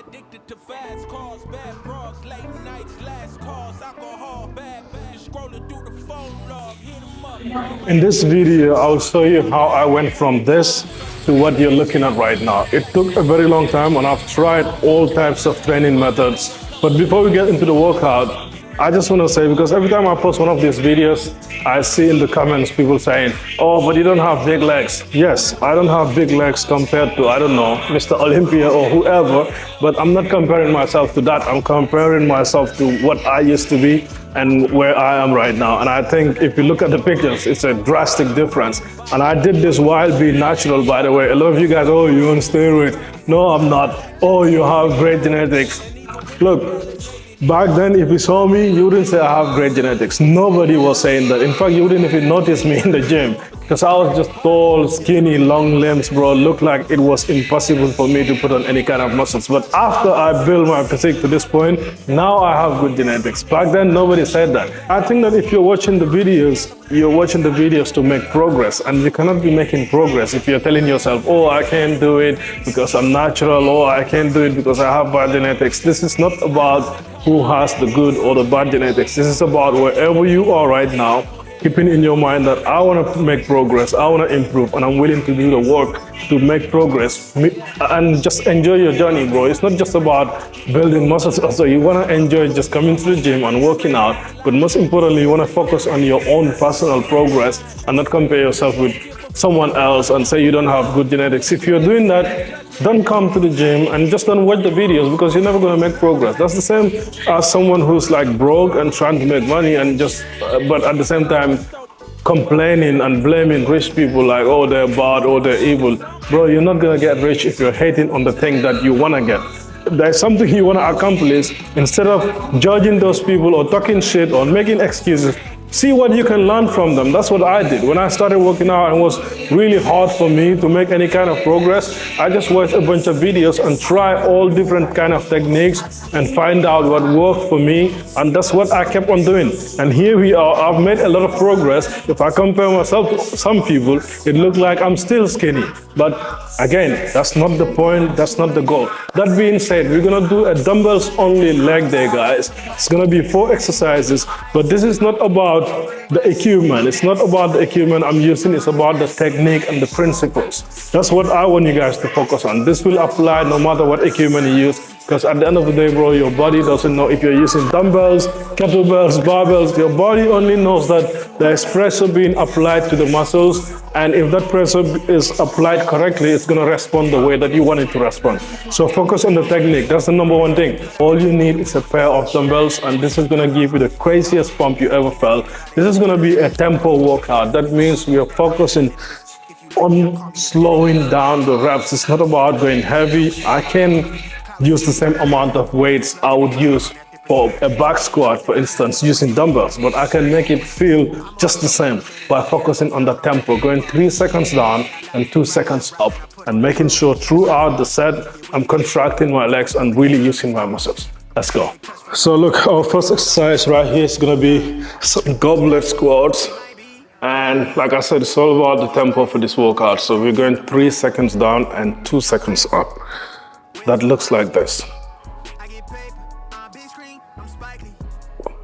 addicted to fast cars, bad bras, late nights, last calls, alcohol, bad bitch, scrolling through the phone log, hit 'em up. In this video, I'll show you how I went from this to what you're looking at right now. It took a very long time and I've tried all types of training methods. But before we get into the workout, I just want to say, because every time I post one of these videos, I see in the comments people saying, oh, but you don't have big legs. Yes, I don't have big legs compared to, I don't know, Mr. Olympia or whoever, but I'm not comparing myself to that. I'm comparing myself to what I used to be and where I am right now. And I think if you look at the pictures, it's a drastic difference. And I did this while being natural, by the way. A lot of you guys, oh, you're on steroids. No, I'm not. Oh, you have great genetics. Look, back then, if you saw me, you wouldn't say I have great genetics. Nobody was saying that. In fact, you wouldn't even notice me in the gym because I was just tall, skinny, long limbs, bro. Looked like it was impossible for me to put on any kind of muscles. But after I built my physique to this point, now I have good genetics. Back then, nobody said that. I think that if you're watching the videos, you're watching the videos to make progress, and you cannot be making progress if you're telling yourself, oh, I can't do it because I'm natural, or I can't do it because I have bad genetics. This is not about who has the good or the bad genetics. This is about wherever you are right now, keeping in your mind that I want to make progress, I want to improve, and I'm willing to do the work to make progress and just enjoy your journey, bro. It's not just about building muscles. Also, you want to enjoy just coming to the gym and working out, but most importantly, you want to focus on your own personal progress and not compare yourself with someone else and say you don't have good genetics. If you're doing that, don't come to the gym and just don't watch the videos because you're never going to make progress. That's the same as someone who's like broke and trying to make money and just, but at the same time, complaining and blaming rich people like, oh, they're bad or they're evil. Bro, you're not going to get rich if you're hating on the thing that you want to get. There's something you want to accomplish. Instead of judging those people or talking shit or making excuses, see what you can learn from them. That's what I did. When I started working out, it was really hard for me to make any kind of progress. I just watched a bunch of videos and try all different kind of techniques and find out what worked for me. And that's what I kept on doing. And here we are. I've made a lot of progress. If I compare myself to some people, it looks like I'm still skinny. But again, that's not the point. That's not the goal. That being said, we're going to do a dumbbells only leg day, guys. It's going to be 4 exercises, but this is not about the equipment. It's not about the equipment I'm using. It's about the technique and the principles. That's what I want you guys to focus on. This will apply no matter what equipment you use, because at the end of the day, bro, your body doesn't know if you're using dumbbells, kettlebells, barbells. Your body only knows that there's pressure being applied to the muscles, and if that pressure is applied correctly, it's going to respond the way that you want it to respond. So focus on the technique. That's the number one thing. All you need is a pair of dumbbells, and this is going to give you the craziest pump you ever felt. This is going to be a tempo workout. That means we are focusing on slowing down the reps. It's not about going heavy. I can use the same amount of weights I would use for a back squat, for instance, using dumbbells, but I can make it feel just the same by focusing on the tempo, going 3 seconds down and 2 seconds up, and making sure throughout the set I'm contracting my legs and really using my muscles. Let's go. So look, our first exercise right here is going to be some goblet squats. And like I said, it's all about the tempo for this workout. So we're going 3 seconds down and 2 seconds up. That looks like this.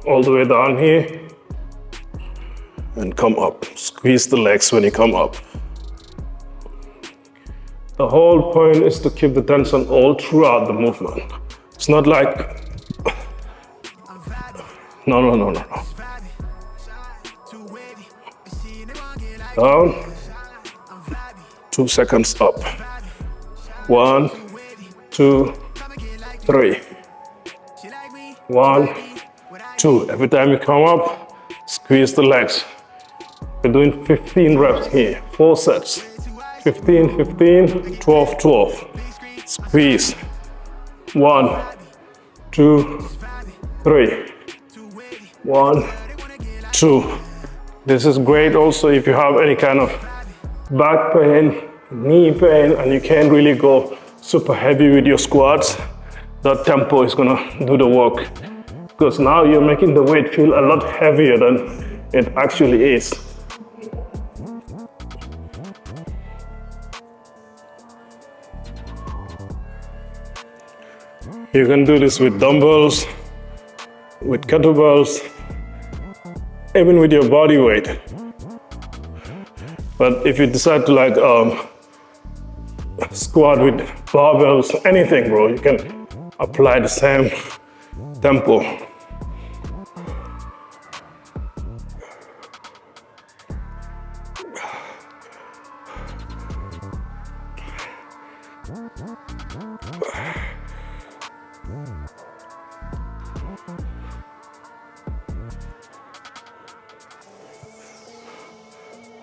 All the way down here and come up. Squeeze the legs when you come up. The whole point is to keep the tension all throughout the movement. It's not like, no. Down, 2 seconds up. 1, 2, 3. 1, 2. Every time you come up, squeeze the legs. We're doing 15 reps here, 4 sets. 15, 15, 12, 12. Squeeze. 1, 2, 3. 1, 2. This is great also if you have any kind of back pain, knee pain, and you can't really go super heavy with your squats. That tempo is gonna do the work, because now you're making the weight feel a lot heavier than it actually is. You can do this with dumbbells, with kettlebells, even with your body weight. But if you decide to like squat with barbells, anything, bro, you can apply the same tempo.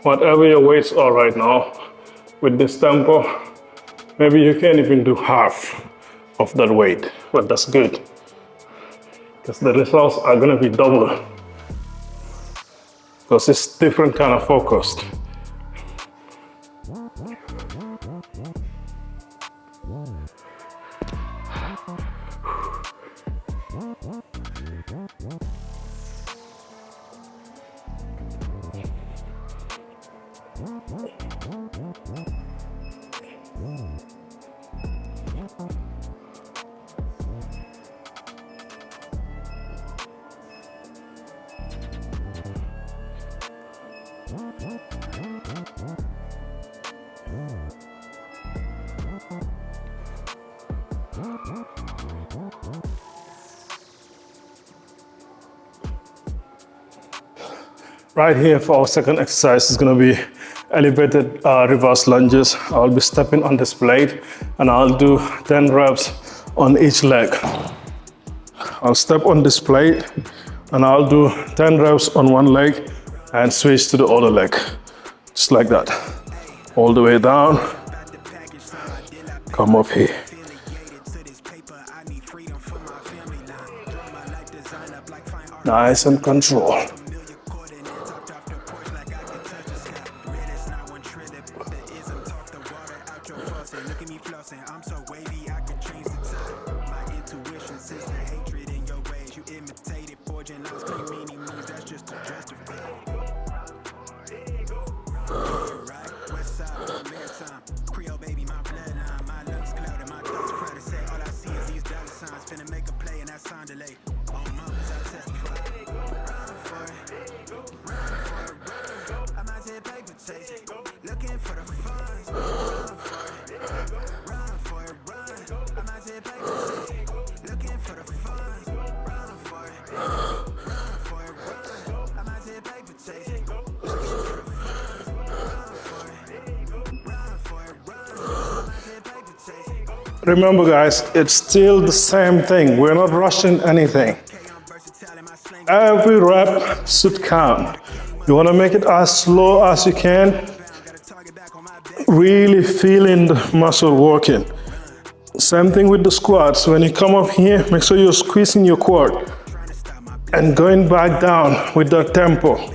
Whatever your weights are right now, with this tempo, maybe you can't even do half of that weight, but that's good, because the results are gonna be double, because it's different kind of focused. Right here for our second exercise is going to be elevated reverse lunges. I'll be stepping on this plate and I'll do 10 reps on each leg. I'll step on this plate and I'll do 10 reps on one leg and switch to the other leg. Just like that. All the way down. Come up here. Nice and control. Remember guys, it's still the same thing. We're not rushing anything. Every rep should count. You want to make it as slow as you can. Really feeling the muscle working. Same thing with the squats. When you come up here, make sure you're squeezing your quad and going back down with that tempo.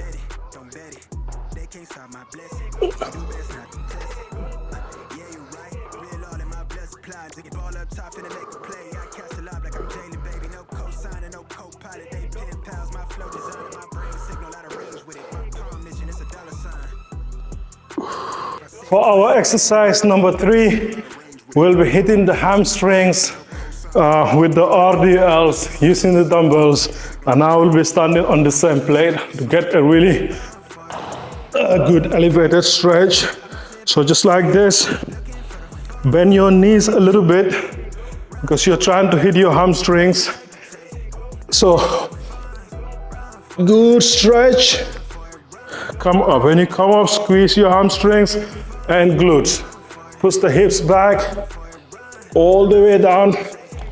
For our exercise number 3, we'll be hitting the hamstrings with the RDLs using the dumbbells, and I will be standing on the same plate to get a really good elevated stretch. So just like this, bend your knees a little bit because you're trying to hit your hamstrings. So good stretch. Come up. When you come up, squeeze your hamstrings and glutes. Push the hips back all the way down.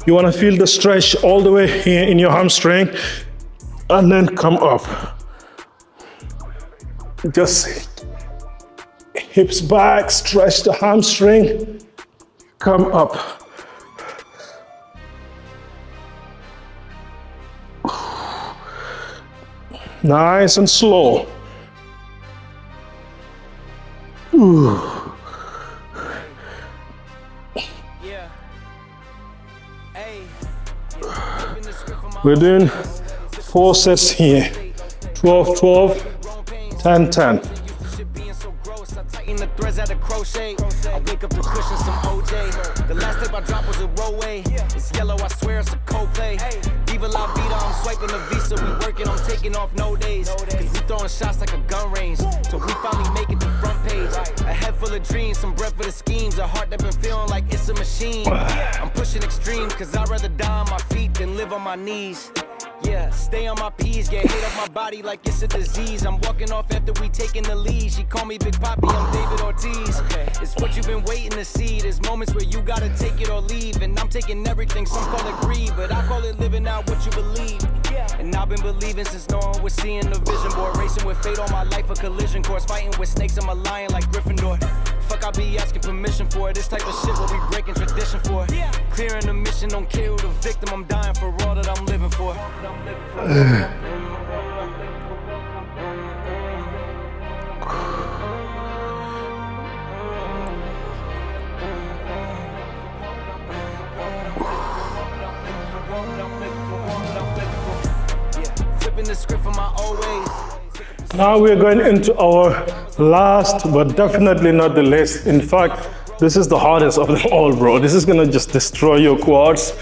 You want to feel the stretch all the way here in your hamstring, and then come up. Just hips back, stretch the hamstring, come up. Nice and slow. Ooh. We're doing 4 sets here. 12, 12, 10, 10. to crochet. I wake up to cushion some OJ. The last tape I dropped was a Rowway. It's yellow, I swear it's a Coldplay. Viva la vida, I'm swiping the visa. We working, I'm taking off no days. Cause we throwing shots like a gun range. Till we finally make it to front page. A head full of dreams, some breath for the schemes. A heart that been feeling like it's a machine. I'm pushing extremes, cause I'd rather die on my feet than live on my knees. Yeah, stay on my P's, get hit up my body like it's a disease. I'm walking off after we taking the lead. She call me Big Papi, I'm David Ortiz. It's what you've been waiting to see. There's moments where you gotta take it or leave. And I'm taking everything, some call it greed, but I call it living out what you believe. And I've been believing since no one was seeing the vision board. Racing with fate all my life, a collision course. Fighting with snakes, I'm a lion like Gryffindor. Fuck, I be asking permission for it. This type of shit what we breaking tradition for. Clearing the mission, don't kill the victim. I'm dying for all that I'm living for. Flipping the script for my old ways. Now we're going into our last, but definitely not the least. In fact, this is the hardest of them all, bro. This is gonna just destroy your quads,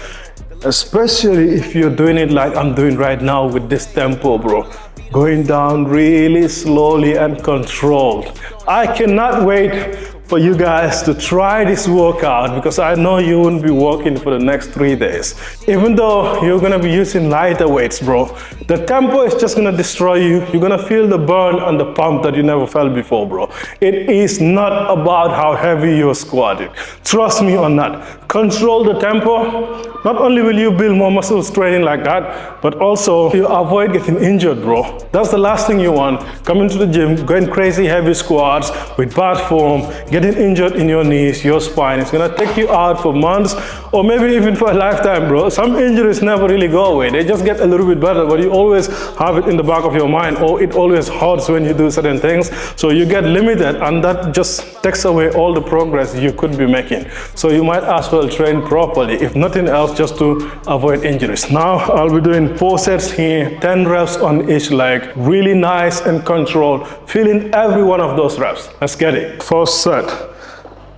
especially if you're doing it like I'm doing right now with this tempo, bro. Going down really slowly and controlled. I cannot wait for you guys to try this workout because I know you won't be working for the next 3 days. Even though you're gonna be using lighter weights, bro, the tempo is just gonna destroy you. You're gonna feel the burn and the pump that you never felt before, bro. It is not about how heavy you're squatting. Trust me on that. Control the tempo. Not only will you build more muscles training like that, but also you avoid getting injured, bro. That's the last thing you want. Coming to the gym, going crazy heavy squats with bad form, getting injured in your knees, your spine. It's gonna take you out for months or maybe even for a lifetime, bro. Some injuries never really go away. They just get a little bit better, but you always have it in the back of your mind, or it always hurts when you do certain things. So you get limited, and that just takes away all the progress you could be making. So you might as well train properly, if nothing else, just to avoid injuries. Now I'll be doing 4 sets here, 10 reps on each leg, really nice and controlled, feeling every one of those reps. Let's get it. First set,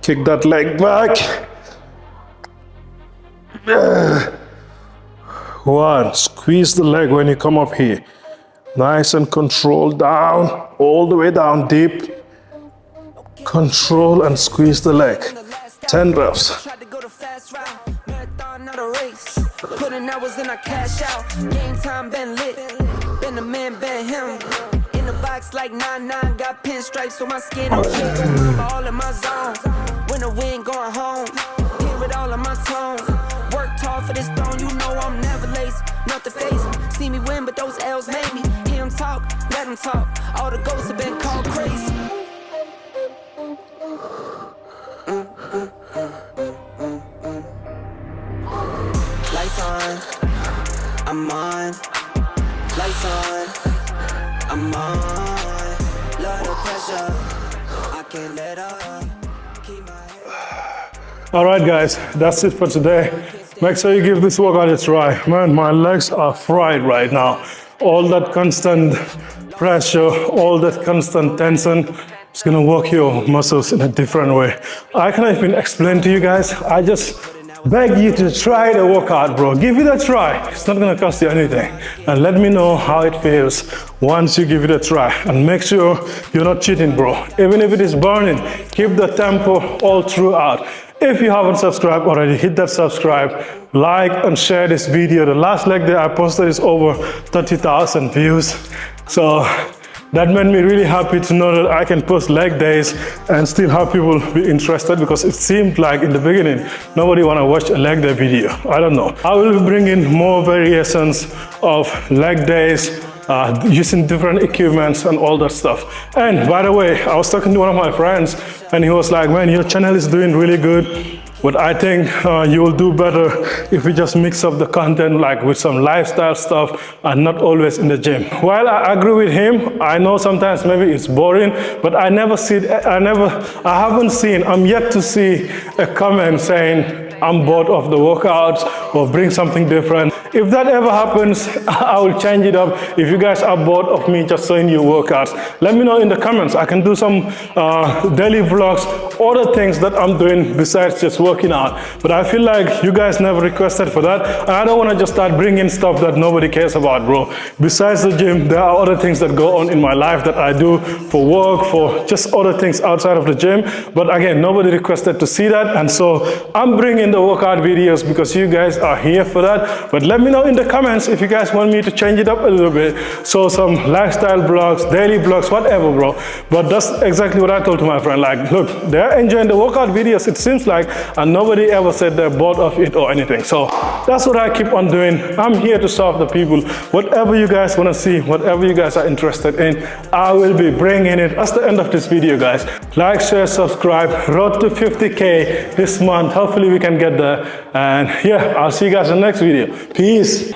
kick that leg back. 1, squeeze the leg when you come up here. Nice and controlled, down, all the way down, deep. Control and squeeze the leg. 10 reps. Not a race. Putting hours in, I cash out. Game time been lit. Been the man, been him. In the box like 9-9. Got pinstripes on my skin. I'm all in my zone. When the wind going home. Hear it all in my tone. Worked hard for this throne. You know I'm never lazy. Not the face. See me win, but those L's made me. Hear him talk, let him talk. All the ghosts have been called crazy. Lights on, I'm on. Lights on, I'm on. Love the pressure, I can't let up. Keep my head. All right, guys, that's it for today. Make sure you give this workout a try. Man, my legs are fried right now. All that constant pressure, all that constant tension, it's gonna work your muscles in a different way. I can't even explain to you guys. I just beg you to try the workout, bro. Give it a try. It's not gonna cost you anything. And let me know how it feels once you give it a try. And make sure you're not cheating, bro. Even if it is burning, keep the tempo all throughout. If you haven't subscribed already, hit that subscribe, like and share this video. The last leg that I posted is over 30,000 views. So that made me really happy to know that I can post leg days and still have people be interested, because it seemed like in the beginning, nobody want to watch a leg day video. I don't know. I will be bringing more variations of leg days, using different equipments and all that stuff. And by the way, I was talking to one of my friends and he was like, man, your channel is doing really good, but I think you will do better if we just mix up the content like with some lifestyle stuff and not always in the gym. While I agree with him, I know sometimes maybe it's boring, but I'm yet to see a comment saying, I'm bored of the workouts or bring something different. If that ever happens, I will change it up. If you guys are bored of me just showing you workouts, let me know in the comments. I can do some daily vlogs, other things that I'm doing besides just working out. But I feel like you guys never requested for that, and I don't want to just start bringing stuff that nobody cares about, bro. Besides the gym, there are other things that go on in my life that I do for work, for just other things outside of the gym. But again, nobody requested to see that, and so I'm bringing the workout videos because you guys are here for that. But let me know in the comments if you guys want me to change it up a little bit. So some lifestyle vlogs, daily vlogs, whatever, bro. But that's exactly what I told to my friend. Like, look, they're enjoying the workout videos, it seems like, and nobody ever said they're bored of it or anything. So that's what I keep on doing. I'm here to serve the people. Whatever you guys want to see, whatever you guys are interested in, I will be bringing it. That's the end of this video, guys. Like, share, subscribe. Road to 50K this month. Hopefully we can get there. And yeah, I'll see you guys in the next video. Peace.